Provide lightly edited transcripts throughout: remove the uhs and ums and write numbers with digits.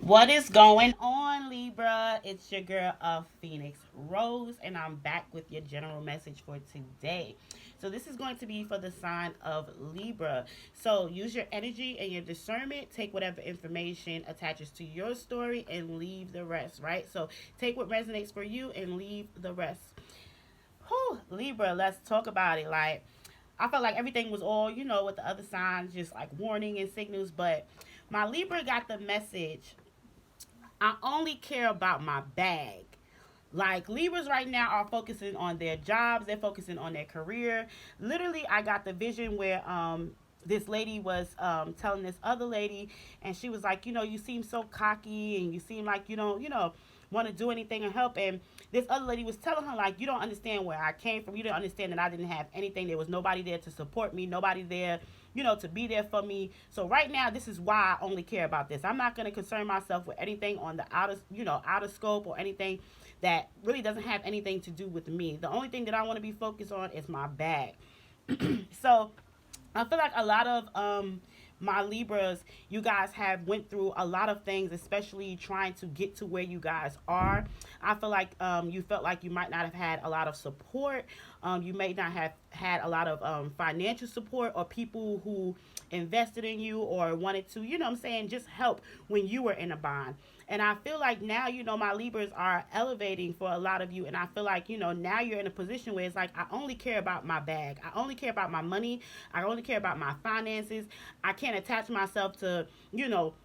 What is going on, Libra? It's your girl of Phoenix Rose, and I'm back with your general message for today. So, this is going to be for the sign of Libra. So, use your energy and your discernment. Take whatever information attaches to your story and leave the rest, right? So, take what resonates for you and leave the rest. Whew, Libra, let's talk about it. Like, I felt like everything was all, with the other signs, just like warning and signals, but my Libra got the message. I only care about my bag. Like Libras right now are focusing on their jobs, they're focusing on their career. Literally, I got the vision where this lady was telling this other lady, and she was like, you seem so cocky, and you seem like you don't, want to do anything and help. And this other lady was telling her like, you don't understand where I came from. You don't understand that I didn't have anything. There was nobody there to support me. Nobody there, to be there for me. So right now, this is why I only care about this. I'm not going to concern myself with anything on the outer scope or anything that really doesn't have anything to do with me. The only thing that I want to be focused on is my bag. So I feel like a lot of my Libras, you guys have went through a lot of things, especially trying to get to where you guys are. I feel like you felt like you might not have had a lot of support. You may not have had a lot of financial support or people who invested in you or wanted to, what I'm saying, just help when you were in a bond. And I feel like now, my Libras are elevating for a lot of you. And I feel like, now you're in a position where it's like, I only care about my bag. I only care about my money. I only care about my finances. I can't attach myself to,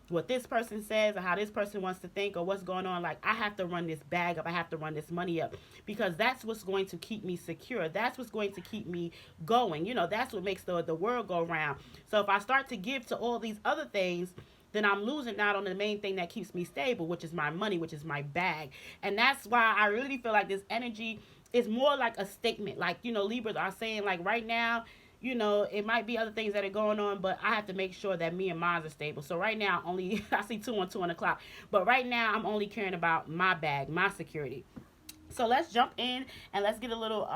what this person says or how this person wants to think or what's going on. Like, I have to run this bag up. I have to run this money up because that's what's going to keep me secure. That's what's going to keep me going. That's what makes the world go round. So if I start to give to all these other things, then I'm losing out on the main thing that keeps me stable, which is my money, which is my bag. And that's why I really feel like this energy is more like a statement. Like, Libras are saying, like, right now, it might be other things that are going on, but I have to make sure that me and mine are stable. So right now, only, I see 2 on the clock, but right now, I'm only caring about my bag, my security. So let's jump in and let's get a little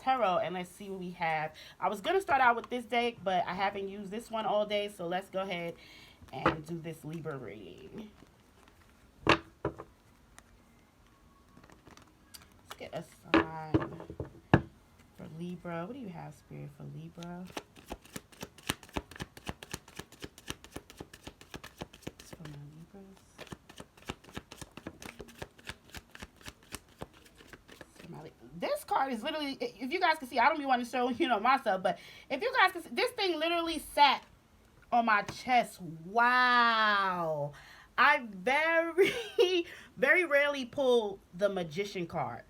tarot and let's see what we have. I was going to start out with this deck, but I haven't used this one all day, so let's go ahead and do this Libra reading. Let's get a sign for Libra. What do you have, Spirit, for Libra? It's for my Libras. This card is literally, if you guys can see, I don't be wanting to show, myself, but if you guys can see, this thing literally sat on my chest. Wow. I very, very rarely pull the Magician card.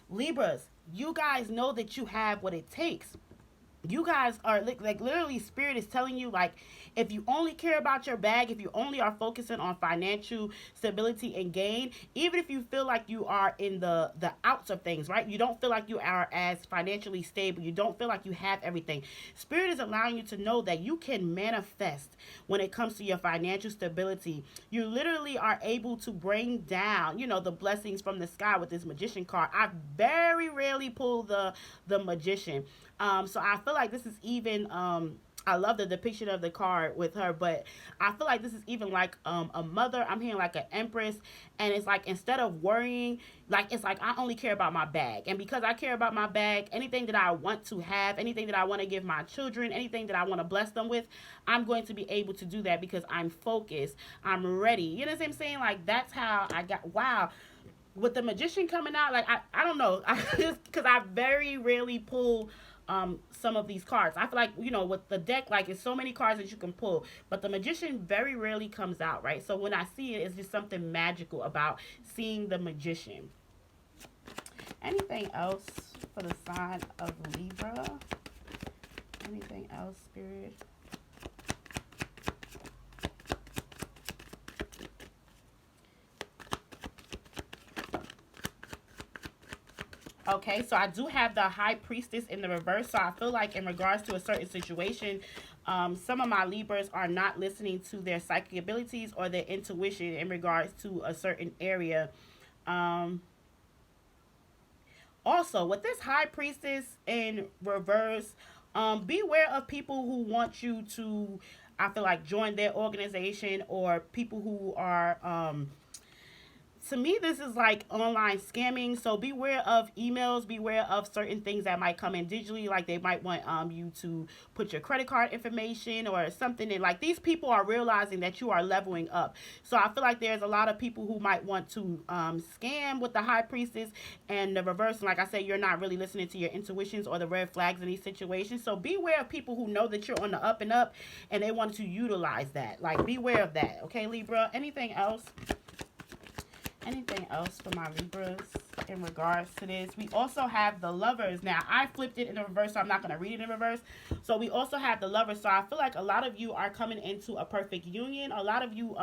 Libras, you guys know that you have what it takes. You guys are like literally, spirit is telling you, like, if you only care about your bag, if you only are focusing on financial stability and gain, even if you feel like you are in the outs of things, right, you don't feel like you are as financially stable, you don't feel like you have everything, spirit is allowing you to know that you can manifest when it comes to your financial stability. You literally are able to bring down, the blessings from the sky with this Magician card. I very rarely pull the Magician. So I feel like this is even I love the depiction of the card with her, but I feel like this is even like a mother. I'm hearing like an empress, and it's like instead of worrying, like it's like I only care about my bag, and because I care about my bag, anything that I want to have, anything that I want to give my children, anything that I want to bless them with, I'm going to be able to do that because I'm focused, I'm ready. You know what I'm saying? Like that's how I got. Wow, with the Magician coming out, like I don't know, I just because I very rarely pull some of these cards. I feel like, with the deck, like it's so many cards that you can pull, but the Magician very rarely comes out, right? So when I see it, it's just something magical about seeing the Magician. Anything else for the sign of Libra? Anything else, Spirit? Okay, so I do have the High Priestess in the reverse. So I feel like in regards to a certain situation, some of my Libras are not listening to their psychic abilities or their intuition in regards to a certain area. Um, Also, with this High Priestess in reverse, beware of people who want you to I feel like join their organization, or people who are to me, this is like online scamming. So beware of emails, beware of certain things that might come in digitally. Like they might want you to put your credit card information or something. And like these people are realizing that you are leveling up. So I feel like there's a lot of people who might want to scam with the high priestess, and the reverse. And like I said, you're not really listening to your intuitions or the red flags in these situations. So beware of people who know that you're on the up and up, and they want to utilize that. Like beware of that. Okay, Libra. Anything else? Anything else for my Libras in regards to this? We also have the Lovers. Now, I flipped it in the reverse, so I'm not going to read it in reverse. So we also have the Lovers. So I feel like a lot of you are coming into a perfect union. A lot of you,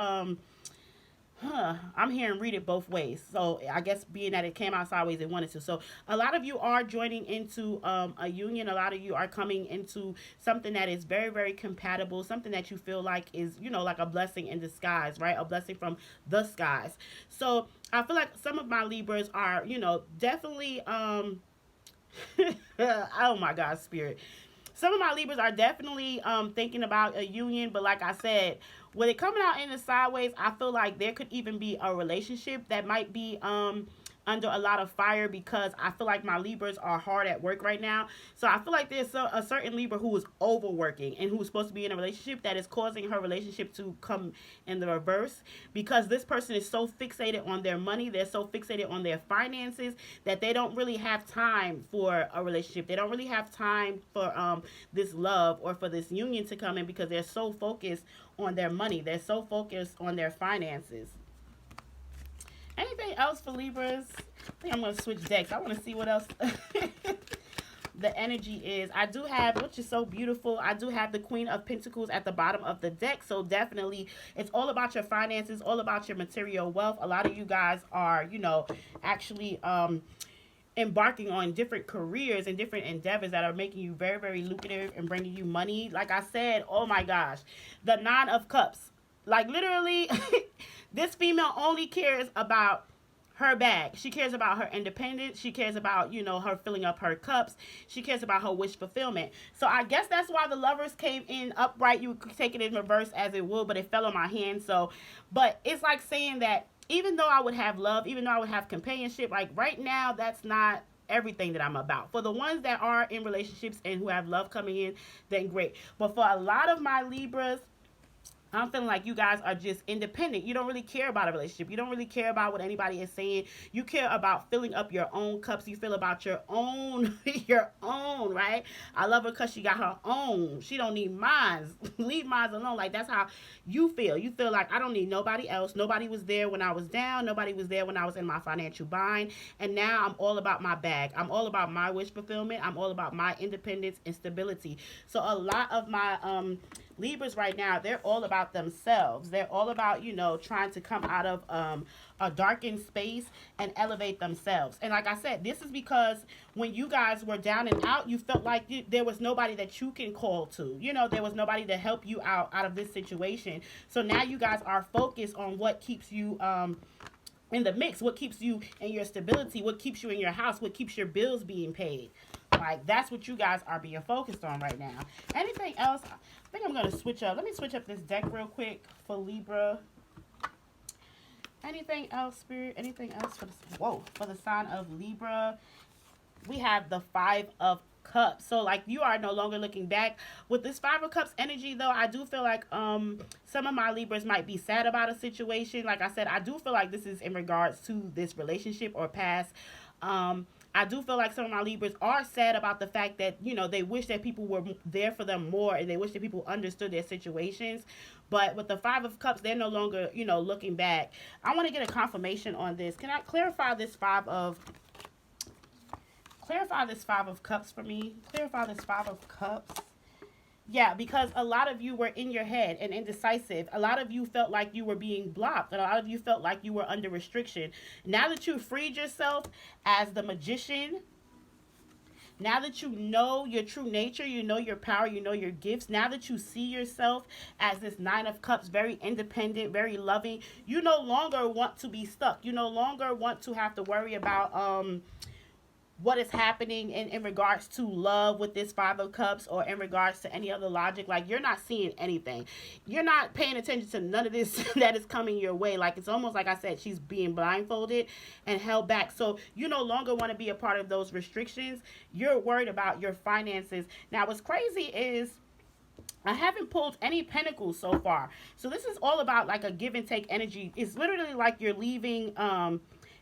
I'm hearing read it both ways. So I guess being that it came out sideways, it wanted to. So a lot of you are joining into a union. A lot of you are coming into something that is very, very compatible. Something that you feel like is, you know, like a blessing in disguise, right? A blessing from the skies. So I feel like some of my Libras are, you know, definitely, oh my God, spirit. Some of my Libras are definitely thinking about a union, but like I said, with it coming out in the sideways, I feel like there could even be a relationship that might be under a lot of fire, because I feel like my Libras are hard at work right now. So I feel like there's a certain Libra who is overworking and who is supposed to be in a relationship that is causing her relationship to come in the reverse, because this person is so fixated on their money, they're so fixated on their finances, that they don't really have time for a relationship. They don't really have time for this love or for this union to come in, because they're so focused on their money. They're so focused on their finances. Anything else for Libras? I think I'm going to switch decks. I want to see what else the energy is. I do have, which is so beautiful, I do have the Queen of Pentacles at the bottom of the deck. So definitely, it's all about your finances, all about your material wealth. A lot of you guys are, you know, actually embarking on different careers and different endeavors that are making you very, very lucrative and bringing you money. Like I said, oh my gosh, the Nine of Cups. Like literally, this female only cares about her bag. She cares about her independence. She cares about, you know, her filling up her cups. She cares about her wish fulfillment. So I guess that's why the Lovers came in upright. You could take it in reverse as it would, but it fell on my hand. So, but it's like saying that even though I would have love, even though I would have companionship, like right now, that's not everything that I'm about. For the ones that are in relationships and who have love coming in, then great. But for a lot of my Libras, I'm feeling like you guys are just independent. You don't really care about a relationship. You don't really care about what anybody is saying. You care about filling up your own cups. You feel about your own, right? I love her because she got her own. She don't need mine. Leave mine alone. Like, that's how you feel. You feel like, I don't need nobody else. Nobody was there when I was down. Nobody was there when I was in my financial bind. And now I'm all about my bag. I'm all about my wish fulfillment. I'm all about my independence and stability. So a lot of my Libras right now, they're all about themselves. They're all about, you know, trying to come out of a darkened space and elevate themselves. And like I said, this is because when you guys were down and out, you felt like there was nobody that you can call to. You know, there was nobody to help you out of this situation. So now you guys are focused on what keeps you in the mix, what keeps you in your stability, what keeps you in your house, what keeps your bills being paid. Like, that's what you guys are being focused on right now. Anything else? I think I'm going to switch up. Let me switch up this deck real quick for Libra. Anything else, Spirit? Anything else for the sign of Libra? We have the Five of Cups. So like, you are no longer looking back. With this Five of Cups energy though, I do feel like some of my Libras might be sad about a situation. Like I said, I do feel like this is in regards to this relationship or past. I do feel like some of my Libras are sad about the fact that, you know, they wish that people were there for them more, and they wish that people understood their situations. But with the Five of Cups, they're no longer, you know, looking back. I want to get a confirmation on this. Can I clarify this Five of Cups for me? Clarify this Five of Cups. Yeah, because a lot of you were in your head and indecisive. A lot of you felt like you were being blocked. A lot of you felt like you were under restriction. Now that you freed yourself as the Magician, now that you know your true nature, you know your power, you know your gifts, now that you see yourself as this Nine of Cups, very independent, very loving, you no longer want to be stuck. You no longer want to have to worry about what is happening in regards to love with this Five of Cups, or in regards to any other logic. Like, you're not seeing anything. You're not paying attention to none of this that is coming your way. Like, it's almost like I said, she's being blindfolded and held back. So you no longer want to be a part of those restrictions. You're worried about your finances. Now, what's crazy is I haven't pulled any pentacles so far. So this is all about like a give and take energy. It's literally like you're leaving,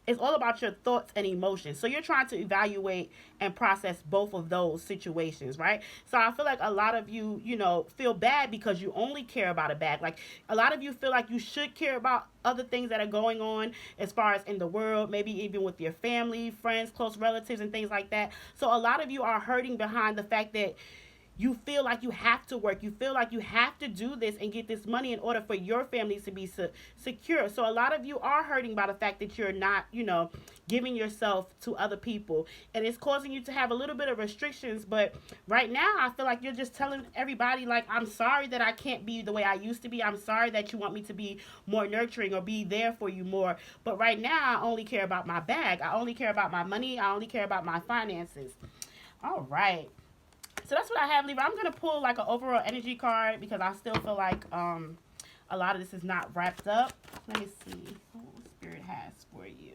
it's all about your thoughts and emotions. So you're trying to evaluate and process both of those situations, right? So I feel like a lot of you, you know, feel bad because you only care about a bag. Like, a lot of you feel like you should care about other things that are going on as far as in the world, maybe even with your family, friends, close relatives, and things like that. So a lot of you are hurting behind the fact that you feel like you have to work. You feel like you have to do this and get this money in order for your families to be secure. So a lot of you are hurting by the fact that you're not, you know, giving yourself to other people. And it's causing you to have a little bit of restrictions. But right now, I feel like you're just telling everybody, like, I'm sorry that I can't be the way I used to be. I'm sorry that you want me to be more nurturing or be there for you more. But right now, I only care about my bag. I only care about my money. I only care about my finances. All right. So that's what I have, Libra. I'm going to pull like an overall energy card because I still feel like a lot of this is not wrapped up. Let me see what Spirit has for you.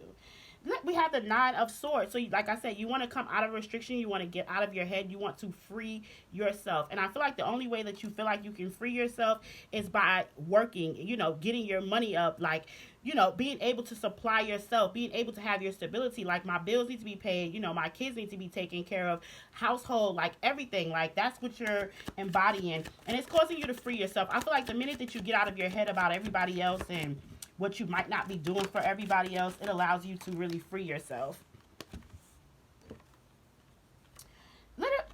We have the Nine of Swords. So like I said, you want to come out of restriction. You want to get out of your head. You want to free yourself. And I feel like the only way that you feel like you can free yourself is by working, you know, getting your money up, like, you know, being able to supply yourself, being able to have your stability. Like, my bills need to be paid, you know, my kids need to be taken care of, household, like everything. Like, that's what you're embodying. And it's causing you to free yourself. I feel like the minute that you get out of your head about everybody else and what you might not be doing for everybody else, it allows you to really free yourself.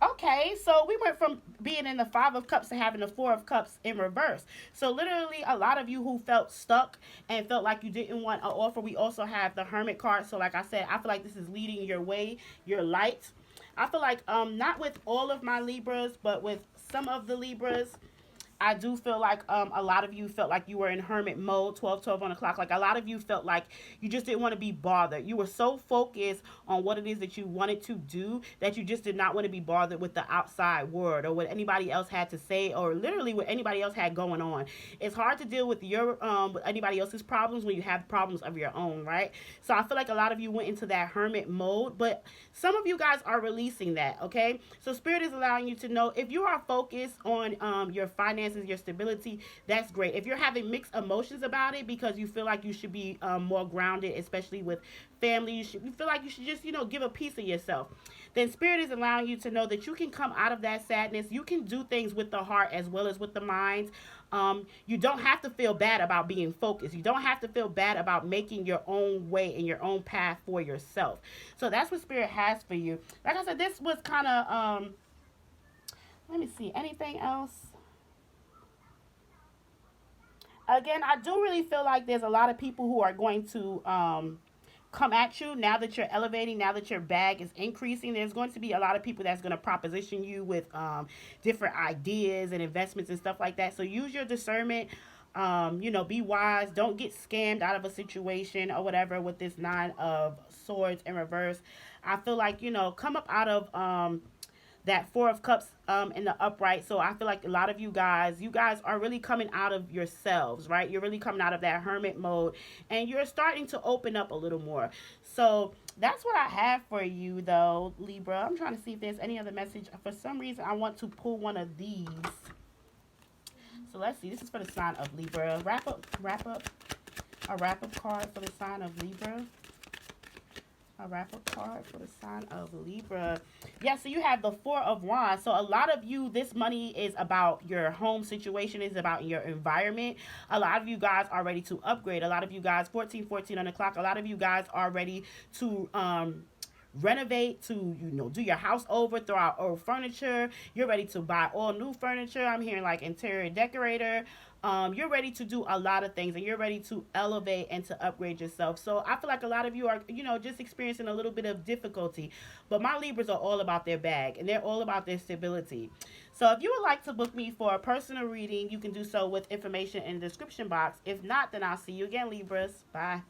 Okay, so we went from being in the Five of Cups to having the Four of Cups in reverse. So literally, a lot of you who felt stuck and felt like you didn't want an offer, we also have the Hermit card. So like I said, I feel like this is leading your way, your light. I feel like not with all of my Libras, but with some of the Libras, I do feel like a lot of you felt like you were in hermit mode, 12 on the clock. Like, a lot of you felt like you just didn't want to be bothered. You were so focused on what it is that you wanted to do that you just did not want to be bothered with the outside world or what anybody else had to say, or literally what anybody else had going on. It's hard to deal with your with anybody else's problems when you have problems of your own, right? So I feel like a lot of you went into that hermit mode, but some of you guys are releasing that, okay? So Spirit is allowing you to know, if you are focused on your finances, your stability, that's great. If you're having mixed emotions about it because you feel like you should be more grounded, especially with family, you feel like you should just, you know, give a piece of yourself, then Spirit is allowing you to know that you can come out of that sadness. You can do things with the heart as well as with the mind. You don't have to feel bad about being focused. You don't have to feel bad about making your own way and your own path for yourself. So that's what Spirit has for you. Like I said, this was kind of, let me see, anything else? Again, I do really feel like there's a lot of people who are going to come at you now that you're elevating, now that your bag is increasing. There's going to be a lot of people that's going to proposition you with different ideas and investments and stuff like that. So use your discernment. You know, be wise. Don't get scammed out of a situation or whatever with this Nine of Swords in reverse. I feel like, you know, come up out of that Four of Cups in the upright. So I feel like a lot of you guys are really coming out of yourselves, right? You're really coming out of that hermit mode and you're starting to open up a little more. So that's what I have for you though, Libra. I'm trying to see if there's any other message. For some reason, I want to pull one of these. So let's see. This is for the sign of Libra. A wrap up card for the sign of Libra. A wrap-up card for the sign of Libra. Yeah, so you have the Four of Wands. So a lot of you, this money is about your home situation, is about your environment. A lot of you guys are ready to upgrade. A lot of you guys, 14 on the clock, a lot of you guys are ready to renovate, to, you know, do your house over, throw out old furniture. You're ready to buy all new furniture. I'm hearing like interior decorator. You're ready to do a lot of things and you're ready to elevate and to upgrade yourself. So I feel like a lot of you are, you know, just experiencing a little bit of difficulty. But my Libras are all about their bag and they're all about their stability. So if you would like to book me for a personal reading, you can do so with information in the description box. If not, then I'll see you again, Libras. Bye.